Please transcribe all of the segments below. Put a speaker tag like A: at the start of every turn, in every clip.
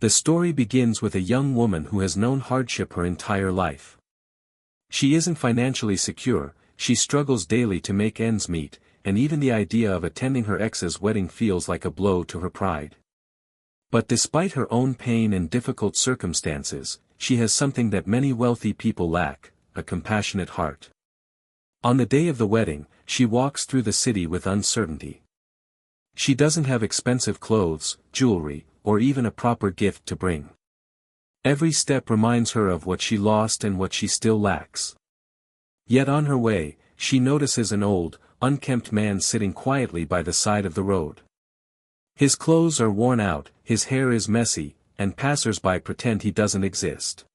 A: The story begins with a young woman who has known hardship her entire life. She isn't financially secure, she struggles daily to make ends meet, and even the idea of attending her ex's wedding feels like a blow to her pride. But despite her own pain and difficult circumstances, she has something that many wealthy people lack: a compassionate heart. On the day of the wedding, she walks through the city with uncertainty. She doesn't have expensive clothes, jewelry, or even a proper gift to bring. Every step reminds her of what she lost and what she still lacks. Yet on her way, she notices an old, unkempt man sitting quietly by the side of the road. His clothes are worn out, his hair is messy, and passers-by pretend he doesn't exist.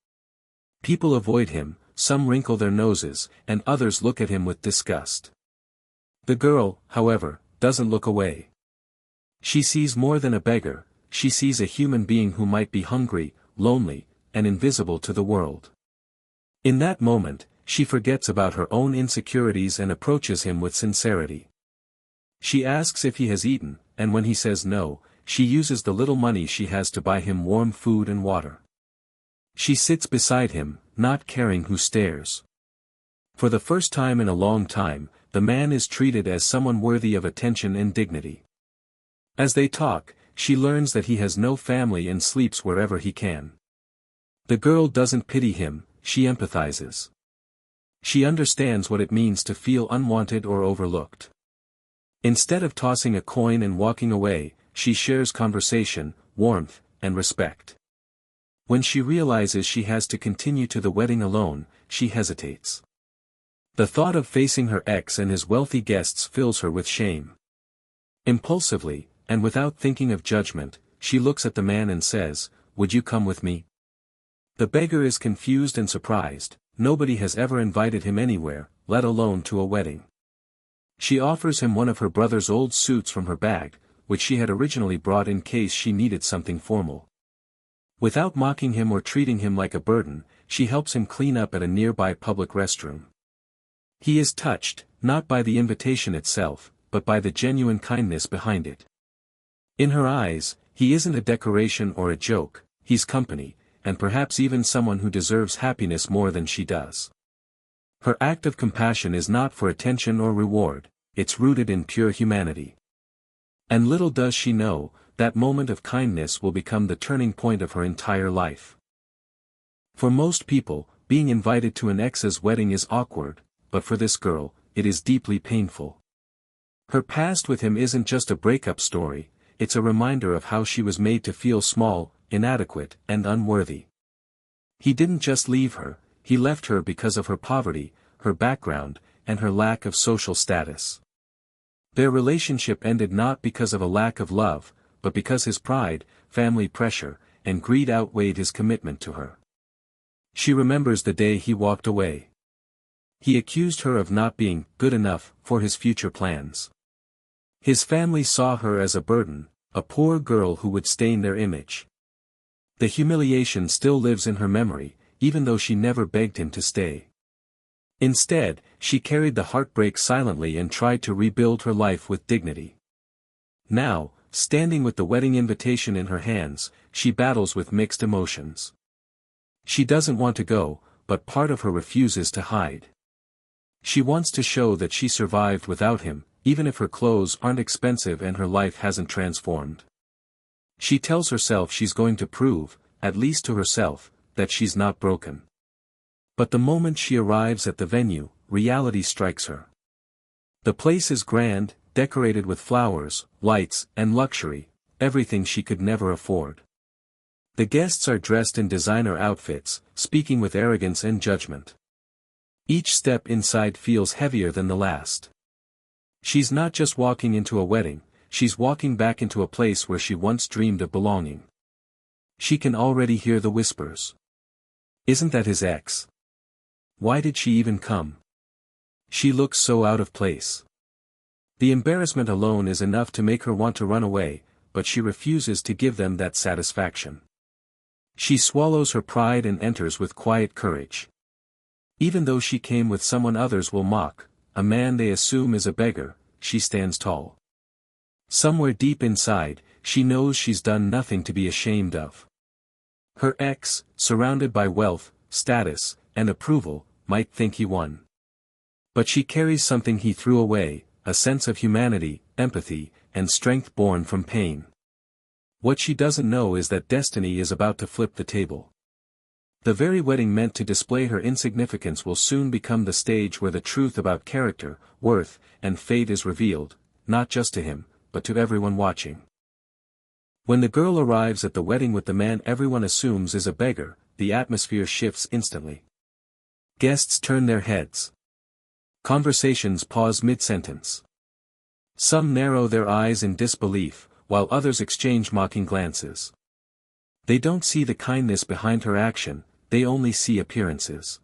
A: People avoid him, some wrinkle their noses, and others look at him with disgust. The girl, however, doesn't look away. She sees more than a beggar, she sees a human being who might be hungry, lonely, and invisible to the world. In that moment, she forgets about her own insecurities and approaches him with sincerity. She asks if he has eaten, and when he says no, she uses the little money she has to buy him warm food and water. She sits beside him, not caring who stares. For the first time in a long time, the man is treated as someone worthy of attention and dignity. As they talk, she learns that he has no family and sleeps wherever he can. The girl doesn't pity him, she empathizes. She understands what it means to feel unwanted or overlooked. Instead of tossing a coin and walking away, she shares conversation, warmth, and respect. When she realizes she has to continue to the wedding alone, she hesitates. The thought of facing her ex and his wealthy guests fills her with shame. Impulsively, and without thinking of judgment, she looks at the man and says, "Would you come with me?" The beggar is confused and surprised. Nobody has ever invited him anywhere, let alone to a wedding. She offers him one of her brother's old suits from her bag, which she had originally brought in case she needed something formal. Without mocking him or treating him like a burden, she helps him clean up at a nearby public restroom. He is touched, not by the invitation itself, but by the genuine kindness behind it. In her eyes, he isn't a decoration or a joke, he's company, and perhaps even someone who deserves happiness more than she does. Her act of compassion is not for attention or reward, it's rooted in pure humanity. And little does she know, that moment of kindness will become the turning point of her entire life. For most people, being invited to an ex's wedding is awkward, but for this girl, it is deeply painful. Her past with him isn't just a breakup story, it's a reminder of how she was made to feel small, inadequate, and unworthy. He didn't just leave her, he left her because of her poverty, her background, and her lack of social status. Their relationship ended not because of a lack of love, but because his pride, family pressure, and greed outweighed his commitment to her. She remembers the day he walked away. He accused her of not being good enough for his future plans. His family saw her as a burden, a poor girl who would stain their image. The humiliation still lives in her memory, even though she never begged him to stay. Instead, she carried the heartbreak silently and tried to rebuild her life with dignity. Now, standing with the wedding invitation in her hands, she battles with mixed emotions. She doesn't want to go, but part of her refuses to hide. She wants to show that she survived without him, even if her clothes aren't expensive and her life hasn't transformed. She tells herself she's going to prove, at least to herself, that she's not broken. But the moment she arrives at the venue, reality strikes her. The place is grand, decorated with flowers, lights, and luxury, everything she could never afford. The guests are dressed in designer outfits, speaking with arrogance and judgment. Each step inside feels heavier than the last. She's not just walking into a wedding, she's walking back into a place where she once dreamed of belonging. She can already hear the whispers. Isn't that his ex? Why did she even come? She looks so out of place. The embarrassment alone is enough to make her want to run away, but she refuses to give them that satisfaction. She swallows her pride and enters with quiet courage. Even though she came with someone others will mock, a man they assume is a beggar, she stands tall. Somewhere deep inside, she knows she's done nothing to be ashamed of. Her ex, surrounded by wealth, status, and approval, might think he won. But she carries something he threw away, a sense of humanity, empathy, and strength born from pain. What she doesn't know is that destiny is about to flip the table. The very wedding meant to display her insignificance will soon become the stage where the truth about character, worth, and fate is revealed, not just to him, but to everyone watching. When the girl arrives at the wedding with the man everyone assumes is a beggar, the atmosphere shifts instantly. Guests turn their heads. Conversations pause mid-sentence. Some narrow their eyes in disbelief, while others exchange mocking glances. They don't see the kindness behind her action, they only see appearances.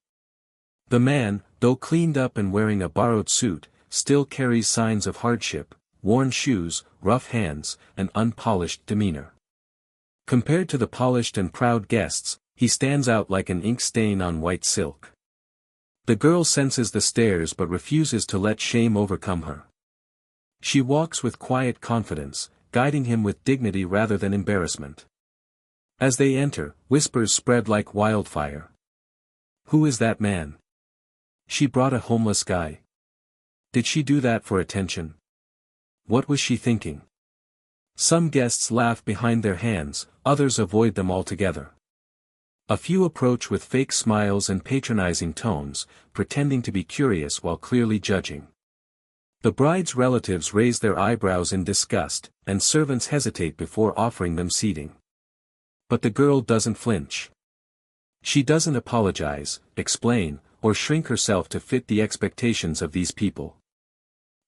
A: The man, though cleaned up and wearing a borrowed suit, still carries signs of hardship, worn shoes, rough hands, and unpolished demeanor. Compared to the polished and proud guests, he stands out like an ink stain on white silk. The girl senses the stares but refuses to let shame overcome her. She walks with quiet confidence, guiding him with dignity rather than embarrassment. As they enter, whispers spread like wildfire. Who is that man? She brought a homeless guy. Did she do that for attention? What was she thinking? Some guests laugh behind their hands, others avoid them altogether. A few approach with fake smiles and patronizing tones, pretending to be curious while clearly judging. The bride's relatives raise their eyebrows in disgust, and servants hesitate before offering them seating. But the girl doesn't flinch. She doesn't apologize, explain, or shrink herself to fit the expectations of these people.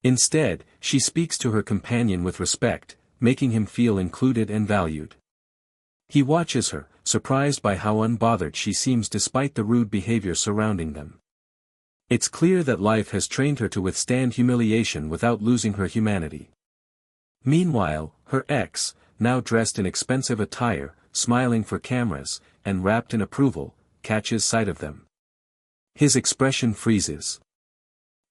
A: Instead, she speaks to her companion with respect, making him feel included and valued. He watches her, surprised by how unbothered she seems despite the rude behavior surrounding them. It's clear that life has trained her to withstand humiliation without losing her humanity. Meanwhile, her ex, now dressed in expensive attire, smiling for cameras, and wrapped in approval, catches sight of them. His expression freezes.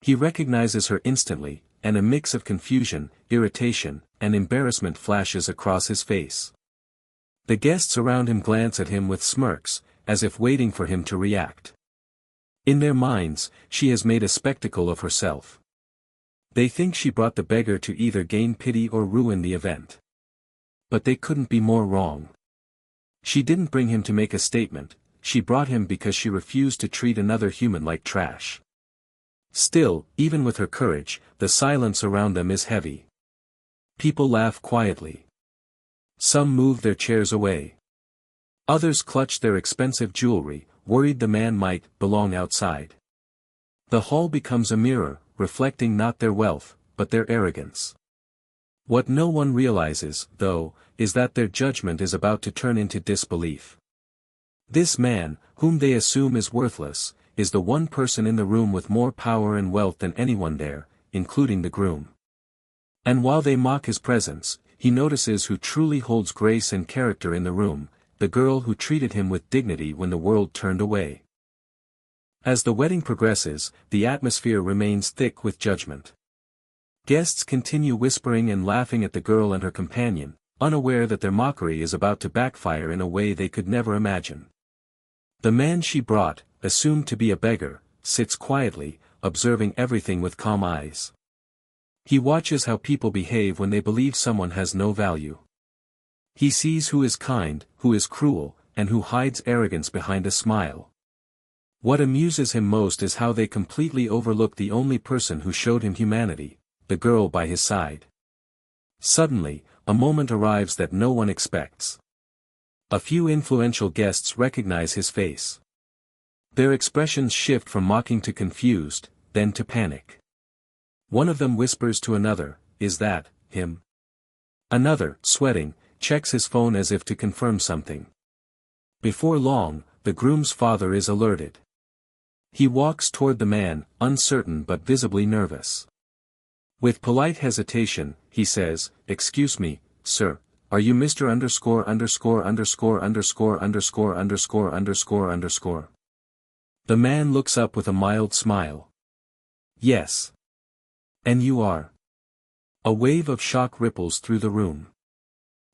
A: He recognizes her instantly, and a mix of confusion, irritation, and embarrassment flashes across his face. The guests around him glance at him with smirks, as if waiting for him to react. In their minds, she has made a spectacle of herself. They think she brought the beggar to either gain pity or ruin the event. But they couldn't be more wrong. She didn't bring him to make a statement, she brought him because she refused to treat another human like trash. Still, even with her courage, the silence around them is heavy. People laugh quietly. Some move their chairs away. Others clutch their expensive jewelry, worried the man might belong outside. The hall becomes a mirror, reflecting not their wealth, but their arrogance. What no one realizes, though, is that their judgment is about to turn into disbelief. This man, whom they assume is worthless, is the one person in the room with more power and wealth than anyone there, including the groom. And while they mock his presence, he notices who truly holds grace and character in the room, the girl who treated him with dignity when the world turned away. As the wedding progresses, the atmosphere remains thick with judgment. Guests continue whispering and laughing at the girl and her companion, unaware that their mockery is about to backfire in a way they could never imagine. The man she brought, assumed to be a beggar, sits quietly, observing everything with calm eyes. He watches how people behave when they believe someone has no value. He sees who is kind, who is cruel, and who hides arrogance behind a smile. What amuses him most is how they completely overlook the only person who showed him humanity, the girl by his side. Suddenly, a moment arrives that no one expects. A few influential guests recognize his face. Their expressions shift from mocking to confused, then to panic. One of them whispers to another, "Is that him?" Another, sweating, checks his phone as if to confirm something. Before long, the groom's father is alerted. He walks toward the man, uncertain but visibly nervous. With polite hesitation, he says, "Excuse me, sir, are you Mr. __________________________________________________________________________________________________________________h And you are? A wave of shock ripples through the room.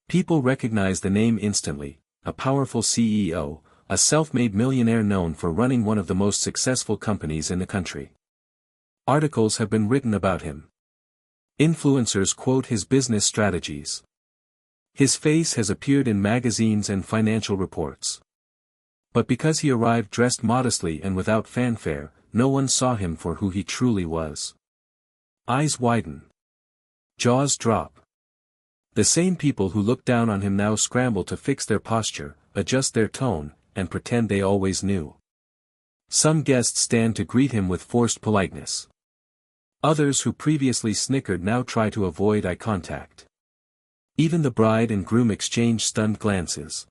A: People recognize the name instantly, a powerful CEO, a self-made millionaire known for running one of the most successful companies in the country. Articles have been written about him. Influencers quote his business strategies. His face has appeared in magazines and financial reports. But because he arrived dressed modestly and without fanfare, no one saw him for who he truly was. Eyes widen. Jaws drop. The same people who look down on him now scramble to fix their posture, adjust their tone, and pretend they always knew. Some guests stand to greet him with forced politeness. Others who previously snickered now try to avoid eye contact. Even the bride and groom exchange stunned glances.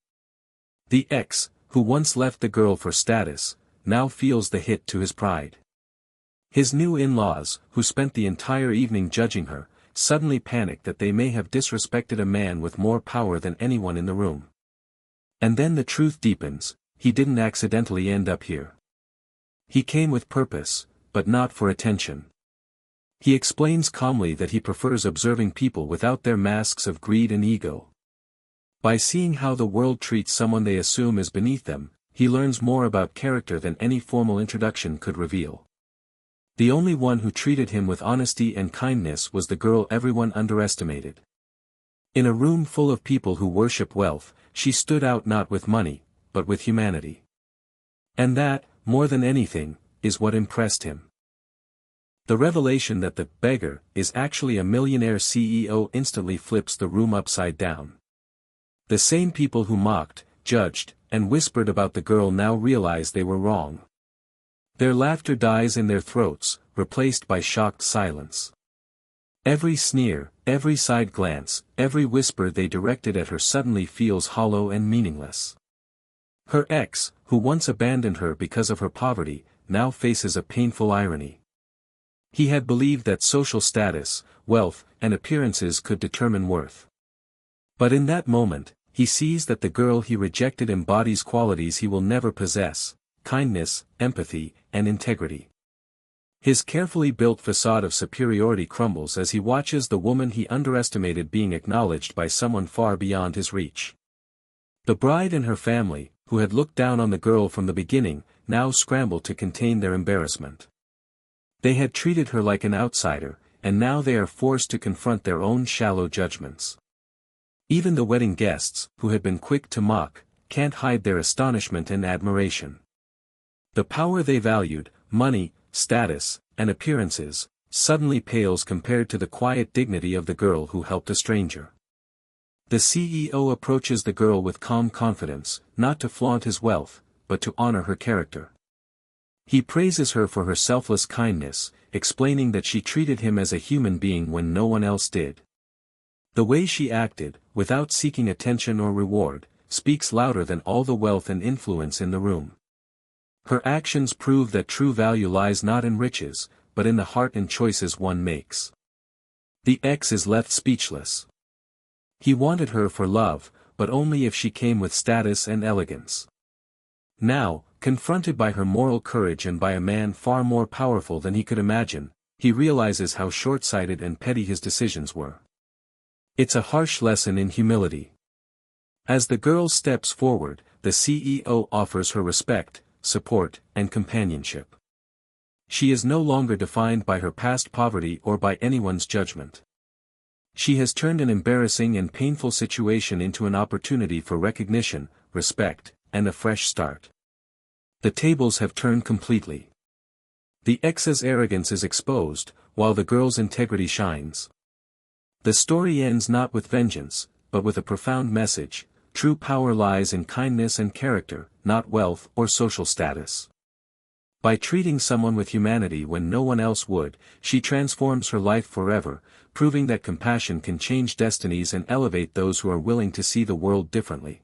A: The ex, who once left the girl for status, now feels the hit to his pride. His new in-laws, who spent the entire evening judging her, suddenly panic that they may have disrespected a man with more power than anyone in the room. And then the truth deepens: he didn't accidentally end up here. He came with purpose, but not for attention. He explains calmly that he prefers observing people without their masks of greed and ego. By seeing how the world treats someone they assume is beneath them, he learns more about character than any formal introduction could reveal. The only one who treated him with honesty and kindness was the girl everyone underestimated. In a room full of people who worship wealth, she stood out not with money, but with humanity. And that, more than anything, is what impressed him. The revelation that the beggar is actually a millionaire CEO instantly flips the room upside down. The same people who mocked, judged, and whispered about the girl now realize they were wrong. Their laughter dies in their throats, replaced by shocked silence. Every sneer, every side glance, every whisper they directed at her suddenly feels hollow and meaningless. Her ex, who once abandoned her because of her poverty, now faces a painful irony. He had believed that social status, wealth, and appearances could determine worth. But in that moment, he sees that the girl he rejected embodies qualities he will never possess: kindness, empathy, and integrity. His carefully built facade of superiority crumbles as he watches the woman he underestimated being acknowledged by someone far beyond his reach. The bride and her family, who had looked down on the girl from the beginning, now scramble to contain their embarrassment. They had treated her like an outsider, and now they are forced to confront their own shallow judgments. Even the wedding guests, who had been quick to mock, can't hide their astonishment and admiration. The power they valued, money, status, and appearances, suddenly pales compared to the quiet dignity of the girl who helped a stranger. The CEO approaches the girl with calm confidence, not to flaunt his wealth, but to honor her character. He praises her for her selfless kindness, explaining that she treated him as a human being when no one else did. The way she acted, without seeking attention or reward, speaks louder than all the wealth and influence in the room. Her actions prove that true value lies not in riches, but in the heart and choices one makes. The ex is left speechless. He wanted her for love, but only if she came with status and elegance. Now, confronted by her moral courage and by a man far more powerful than he could imagine, he realizes how short-sighted and petty his decisions were. It's a harsh lesson in humility. As the girl steps forward, the CEO offers her respect, support, and companionship. She is no longer defined by her past poverty or by anyone's judgment. She has turned an embarrassing and painful situation into an opportunity for recognition, respect, and a fresh start. The tables have turned completely. The ex's arrogance is exposed, while the girl's integrity shines. The story ends not with vengeance, but with a profound message: true power lies in kindness and character, not wealth or social status. By treating someone with humanity when no one else would, she transforms her life forever, proving that compassion can change destinies and elevate those who are willing to see the world differently.